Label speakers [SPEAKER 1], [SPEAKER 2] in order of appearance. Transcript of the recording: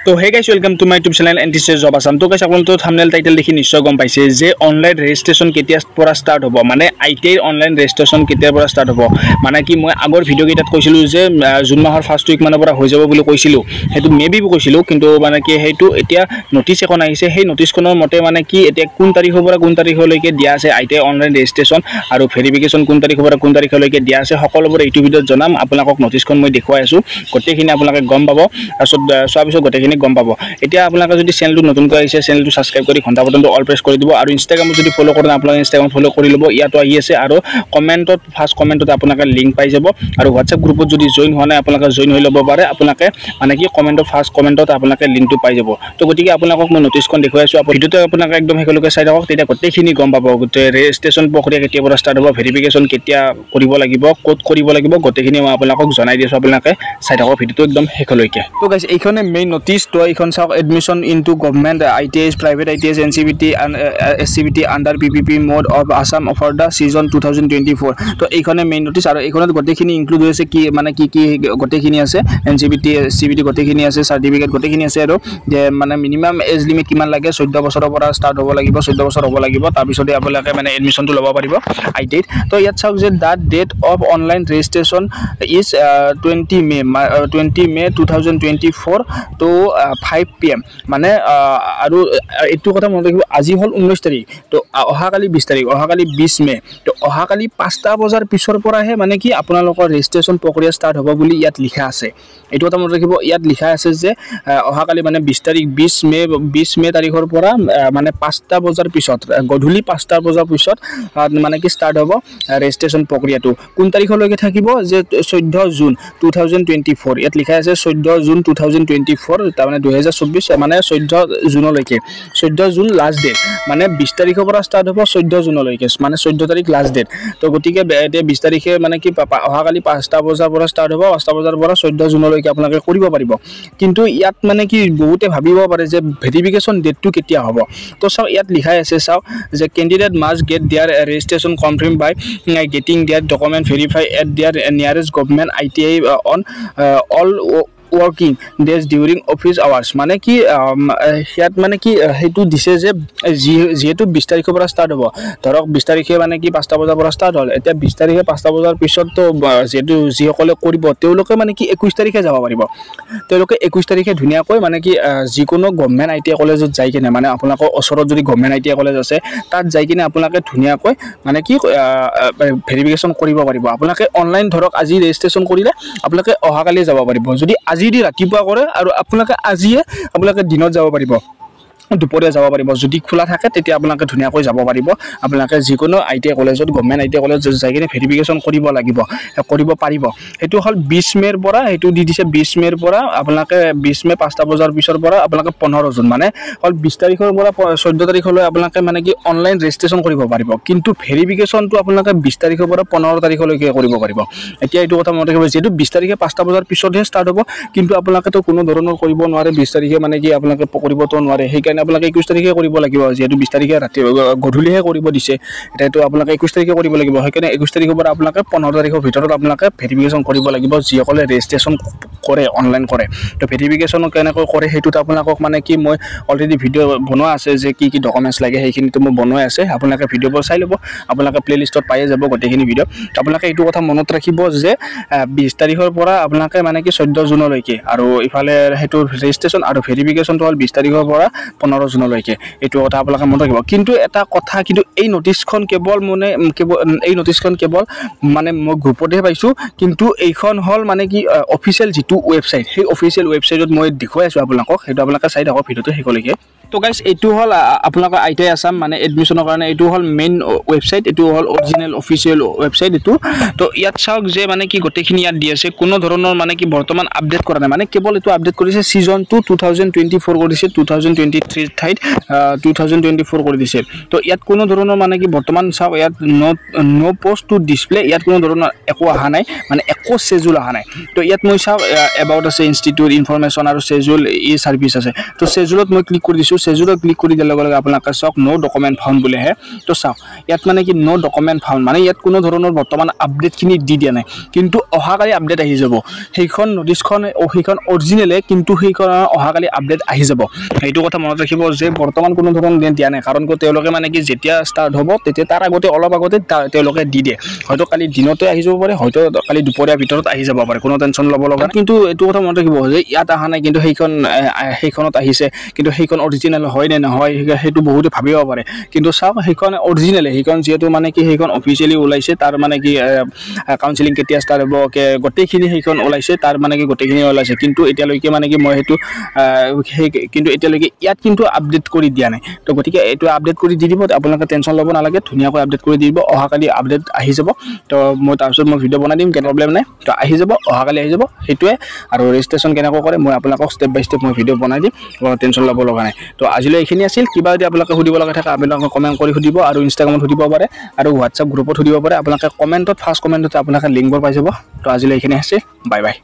[SPEAKER 1] তো hey guys welcome to my YouTube channel NTC job Assam. তো guys আপোনালোকে thumbnail title দেখি নিশ্চয় গম পাইছে যে অনলাইন ৰেজিষ্ট্ৰেচন কেতিয়া পৰা ষ্টাৰ্ট হ'ব, মানে আইটিআইৰ অনলাইন ৰেজিষ্ট্ৰেচন কেতিয়াৰ পৰা ষ্টাৰ্ট হ'ব। মানে কি মই আগৰ ভিডিঅ' কেইটাত কৈছিলোঁ যে জুন মাহৰ ফাৰ্ষ্ট উইক মানৰ পৰা হৈ যাব বুলি কৈছিলোঁ, সেইটো মেবি কৈছিলোঁ, কিন্তু মানে কি সেইটো এতিয়া নটিছ এখন আহিছে। সেই নটিছখনৰ মতে মানে কি এতিয়া কোন তাৰিখৰ পৰা কোন তাৰিখলৈকে দিয়া আছে আইটিআই অনলাইন ৰেজিষ্ট্ৰেচন আৰু ভেৰিফিকেশ্যন কোন তাৰিখৰ পৰা কোন তাৰিখলৈকে দিয়া আছে সকলোবোৰ এইটো ভিডিঅ'ত জনাম। আপোনালোকক নটিছখন মই দেখুৱাই আছোঁ, গোটেইখিনি আপোনালোকে গম পাব। তাৰপিছত চোৱাৰ পিছত গোটেইখিনি গম পাব। এতিয়া আপোনালোকে যদি চেনেলটো নতুনকৈ আহিছে চেনেলটো ছাবস্ক্ৰাইব কৰি ঘণ্টা বটনটো অল প্ৰেছ কৰি দিব আৰু ইনষ্টাগ্ৰামত যদি ফ'ল' কৰে আপোনালোকে ইনষ্টাগ্ৰাম ফ'ল' কৰি ল'ব, ইয়াতো আহি আছে। আৰু কমেণ্টত ফাৰ্ষ্ট কমেণ্টত আপোনালোকে লিংক পাই যাব আৰু হোৱাটছএপ গ্ৰুপত যদি জইন হোৱা নাই আপোনালোকে জইন হৈ ল'ব পাৰে। আপোনালোকে মানে কি কমেণ্টৰ ফাৰ্ষ্ট কমেণ্টত আপোনালোকে লিংকটো পাই যাব। তো গতিকে আপোনালোকক মই নটিছখন দেখুৱাই আছোঁ, ভিডিঅ'টো আপোনালোকে একদম শেষলৈকে চাই থাকক, তেতিয়া গোটেইখিনি গম পাব। গোটেই ৰেজিষ্ট্ৰেচন প্ৰক্ৰিয়া কেতিয়াৰ পৰা ষ্টাৰ্ট হ'ব, ভেৰিফিকেশ্যন কেতিয়া কৰিব লাগিব, ক'ত কৰিব লাগিব, গোটেইখিনি মই আপোনালোকক জনাই দিছোঁ। আপোনালোকে চাই থাকক ভিডিঅ'টো একদম শেষলৈকে। তো গাইছ এইখনে মেইন নটিছ। তো এইখন চাওক, admission into government ITIs private ITIs NCVT SCVT under PPP mode of Assam for the session 2024। তো এইখনে মেইন নটিছ আৰু এইখনত গোটেইখিনি ইনক্লুড হৈছে কি মানে কি কি গোটেইখিনি আছে, NCVT SCVT গোটেইখিনি আছে, চাৰ্টিফিকেট গোটেইখিনি আছে। আৰু যে মানে মিনিমাম এজ লিমিট কিমান লাগে, 14 বছৰৰ পৰা ষ্টাৰ্ট হ'ব লাগিব, 14 বছৰ হ'ব লাগিব, তাৰপিছতে আপোনালোকে মানে এডমিশ্যনটো ল'ব পাৰিব ITIত। তো ইয়াত চাওক যে the date of online registration is 20 May 2024 to 5 PM। মানে আৰু এইটো কথা মনত ৰাখিব, আজি হ'ল 19 তাৰিখ, তো অহাকালি 20 তাৰিখ, অহাকালি 20 মে। তো অহাকালি 5টা বজাৰ পিছৰ পৰাহে মানে কি আপোনালোকৰ ৰেজিষ্ট্ৰেশ্যন প্ৰক্ৰিয়া ষ্টাৰ্ট হ'ব বুলি ইয়াত লিখা আছে। এইটো কথা মনত ৰাখিব, ইয়াত লিখা আছে যে অহাকালি মানে 20 তাৰিখ 20 মে তাৰিখৰ পৰা মানে 5টা বজাৰ পিছত, গধূলি 5টা বজাৰ পিছত মানে কি ষ্টাৰ্ট হ'ব ৰেজিষ্ট্ৰেশ্যন প্ৰক্ৰিয়াটো। কোন তাৰিখলৈকে থাকিব যে 14 জুন 2024, ইয়াত লিখা আছে 14 জুন 2024, তাৰমানে 2024 মানে 14 জুনলৈকে। 14 জুন লাষ্ট ডেট, মানে 20 তাৰিখৰ পৰা ষ্টাৰ্ট হ'ব 14 জুনলৈকে, মানে 14 তাৰিখ লাষ্ট ডেট। তো গতিকে এতিয়া 20 তাৰিখে মানে কি অহাকালি 5টা বজাৰ পৰা ষ্টাৰ্ট হ'ব, 5টা বজাৰ পৰা 14 জুনলৈকে আপোনালোকে কৰিব পাৰিব। কিন্তু ইয়াত মানে কি বহুতে ভাবিব পাৰে যে ভেৰিফিকেশ্যন ডেটটো কেতিয়া হ'ব। তো চাওক ইয়াত লিখাই আছে, চাওক যে কেণ্ডিডেট মাষ্ট গেট দিয়াৰ ৰেজিষ্ট্ৰেশ্যন কনফাৰ্ম বাই গেটিং দিয়াৰ ডকুমেণ্ট ভেৰিফাই এট দিয়াৰ nearest government ITI on all working days during office hours. মানে কি ইয়াত মানে কি সেইটো দিছে যে যিহেতু 20 তাৰিখৰ পৰা ষ্টাৰ্ট হ'ব, ধৰক 20 তাৰিখে মানে কি 5টা বজাৰ পৰা ষ্টাৰ্ট হ'ল, এতিয়া 20 তাৰিখে 5টা বজাৰ পিছততো যিহেতু যিসকলে কৰিব তেওঁলোকে মানে কি 21 তাৰিখে যাব পাৰিব। তেওঁলোকে 21 তাৰিখে ধুনীয়াকৈ মানে কি যিকোনো গভৰ্ণমেণ্ট ITI কলেজত যাই কিনে, মানে আপোনালোকৰ ওচৰত যদি গভৰ্ণমেণ্ট ITI কলেজ আছে তাত যাই কিনে আপোনালোকে ধুনীয়াকৈ মানে কি ভেৰিফিকেশ্যন কৰিব পাৰিব। আপোনালোকে অনলাইন ধৰক আজি ৰেজিষ্ট্ৰেশ্যন কৰিলে আপোনালোকে অহাকালি যাব পাৰিব। যদি আজি দি ৰাতিপুৱা কৰে আৰু আপোনালোকে দিনত যাব পাৰিব, দুপৰীয়া যাব পাৰিব। যদি খোলা থাকে তেতিয়া আপোনালোকে ধুনীয়াকৈ যাব পাৰিব। আপোনালোকে যিকোনো ITI কলেজত, গভৰ্ণমেণ্ট ITI কলেজত যাই কিনে ভেৰিফিকেশ্যন কৰিব পাৰিব। সেইটো হ'ল 20 মেৰ পৰা, সেইটো দি দিছে 20 মেৰ পৰা আপোনালোকে 20 মে 5টা বজাৰ পিছৰ পৰা আপোনালোকে 15 জুন, মানে হ'ল 20 তাৰিখৰ পৰা 14 তাৰিখলৈ আপোনালোকে মানে কি অনলাইন ৰেজিষ্ট্ৰেশ্যন কৰিব পাৰিব। কিন্তু ভেৰিফিকেশ্যনটো আপোনালোকে 20 তাৰিখৰ পৰা 15 তাৰিখলৈকে কৰিব পাৰিব। এতিয়া এইটো কথা মনত ৰাখিব, যিহেতু 20 তাৰিখে 5টা বজাৰ পিছতহে ষ্টাৰ্ট হ'ব, কিন্তু আপোনালোকেতো কোনো ধৰণৰ কৰিব নোৱাৰে 20 তাৰিখে, মানে কি আপোনালোকে কৰিবতো নোৱাৰে। সেইকাৰণে আপোনালোকে 21 তাৰিখে কৰিব লাগিব, যিহেতু 20 তাৰিখে ৰাতি গধূলিহে কৰিব দিছে, এতিয়াতো আপোনালোকে 21 তাৰিখে কৰিব লাগিব। সেইকাৰণে 21 তাৰিখৰ পৰা আপোনালোকে 15 তাৰিখৰ ভিতৰত আপোনালোকে ভেৰিফিকেশ্যন কৰিব লাগিব, যিসকলে ৰেজিষ্ট্ৰেশ্যন কৰে অনলাইন কৰে। তো ভেৰিফিকেশ্যন কেনেকৈ কৰে সেইটোত আপোনালোকক মানে কি মই অলৰেডি ভিডিঅ' বনোৱা আছে, যে কি কি ডকুমেণ্টছ লাগে সেইখিনিতো মই বনোৱাই আছে। আপোনালোকে ভিডিঅ'বোৰ চাই ল'ব, আপোনালোকে প্লে'লিষ্টত পায়ে যাব গোটেইখিনি ভিডিঅ'। আপোনালোকে এইটো কথা মনত ৰাখিব যে 20 তাৰিখৰ পৰা আপোনালোকে মানে কি 14 জুনলৈকে, আৰু ইফালে সেইটো ৰেজিষ্ট্ৰেশ্যন আৰু ভেৰিফিকেশ্যনটো হ'ল 20 তাৰিখৰ পৰা 15 জুনলৈকে। এইটো কথা আপোনালোকে মনত ৰাখিব। কিন্তু এটা কথা, কিন্তু এই নটিছখন কেৱল মানে মই গ্ৰুপতহে পাইছোঁ, কিন্তু এইখন হ'ল মানে কি অফিচিয়েল যিটো ৱেবছাইট, সেই অফিচিয়েল ৱেবছাইটত মই দেখুৱাই আছোঁ আপোনালোকক, সেইটো আপোনালোকে চাই থাকক ভিডিঅ'টো শেষলৈকে। তো গাইছ এইটো হ'ল আপোনালোকৰ ITI আছাম মানে এডমিশ্যনৰ কাৰণে এইটো হ'ল মেইন ৱেবছাইট, এইটো হ'ল অৰিজিনেল অফিচিয়েল ৱেবছাইট এইটো। তো ইয়াত চাওক যে মানে কি গোটেইখিনি ইয়াত দি আছে, কোনো ধৰণৰ মানে কি বৰ্তমান আপডেট কৰা নাই, মানে কেৱল এইটো আপডেট কৰিছে ছিজনটো 2024 কৰিছে, 2023 2023 ঠাইত 2024 কৰি দিছে তো ইয়াত কোনো ধৰণৰ মানে কি বৰ্তমান চাওক ইয়াত নো পোষ্ট টু ডিসপ্লে ইয়াত কোনো ধৰণৰ একো অহা নাই মানে একো শেডিউল অহা নাই তো ইয়াত মই চাওক এবাউট আছে ইনষ্টিটিউট ইনফৰমেশ্যন আৰু শেডিউল ই সাৰ্ভিস আছে তো শেডিউলত মই ক্লিক কৰি দিছো শেডিউলত ক্লিক কৰি দিয়াৰ লগে লগে আপোনালোকে চাওক নো ডকুমেন্ট ফাউণ্ড বুলি হে তো চাওক ইয়াত মানে কি নো ডকুমেন্ট ফাউণ্ড মানে ইয়াত কোনো ধৰণৰ বৰ্তমান আপডেট খিনি দি দিয়া নাই কিন্তু অহাকালি আপডেট আহি যাব সেইখন নোটিছখন সেইখন অৰিজিনেলে কিন্তু সেইখন অহাকালি আপডেট আহি যাব এইটো কথা মনত ৰাখিব যে বৰ্তমান কোনো ধৰণৰ দিয়া নাই কাৰণ তেওঁলোকে মানে কি যেতিয়া ষ্টাৰ্ট হ'ব তেতিয়া তাৰ আগতে অলপ আগতে তেওঁলোকে দি দিয়ে হয়তো কালি দিনতে আহি যাব পাৰে হয়তো কালি দুপৰীয়াৰ ভিতৰত আহি যাব পাৰে কোনো টেনচন ল'ব লগা কিন্তু এইটো কথা মনত ৰাখিব যে ইয়াত অহা নাই কিন্তু সেইখনত আহিছে কিন্তু সেইখন অৰিজিনেল হয় নে নহয় সেইটো বহুতে ভাবিব পাৰে কিন্তু চাওক সেইখন অৰিজিনেল সেইখন যেহেতু মানে কি সেইখন অফিচিয়েলি ওলাইছে তাৰ মানে কি কাউন্সেলিং কেতিয়া ষ্টাৰ্ট হ'ব গোটেইখিনি সেইখন ওলাইছে তাৰ মানে কি গোটেইখিনি ওলাইছে কিন্তু এতিয়ালৈকে মানে কি মই সেইটো কিন্তু এতিয়ালৈকে ইয়াত কিন্তু আপডেট কৰি দিয়া নাই তো গতিকে এইটো আপডেট কৰি দি দিব আপোনালোকে টেনচন ল'ব নালাগে ধুনীয়াকৈ আপডেট কৰি দি দিব অহাকালি আপডেট আহি যাব তো মই তাৰপিছত মই ভিডিঅ' বনাই দিম কোনো প্ৰব্লেম নাই তো আহি যাব অহাকালি আহি যাব সেইটোৱে আৰু ৰেজিষ্ট্ৰেশ্যন কেনেকৈ কৰে মই আপোনালোকক ষ্টেপ বাই ষ্টেপ মই ভিডিঅ' বনাই দিম কোনো টেনচন ল'ব লগা নাই তো আজিলৈ এইখিনি আছিল কিবা যদি আপোনালোকে সুধিব লগা থাকে আপোনালোকে কমেণ্ট কৰি সুধিব আৰু ইনষ্টাগ্ৰামত সুধিব পাৰে আৰু হোৱাটছআপ গ্ৰুপত সুধিব পাৰে আপোনালোকে কমেণ্টত ফাৰ্ষ্ট কমেণ্টতে আপোনালোকে লিংকবোৰ পাই যাব তো আজিলৈ এইখিনি আছে বাই বাই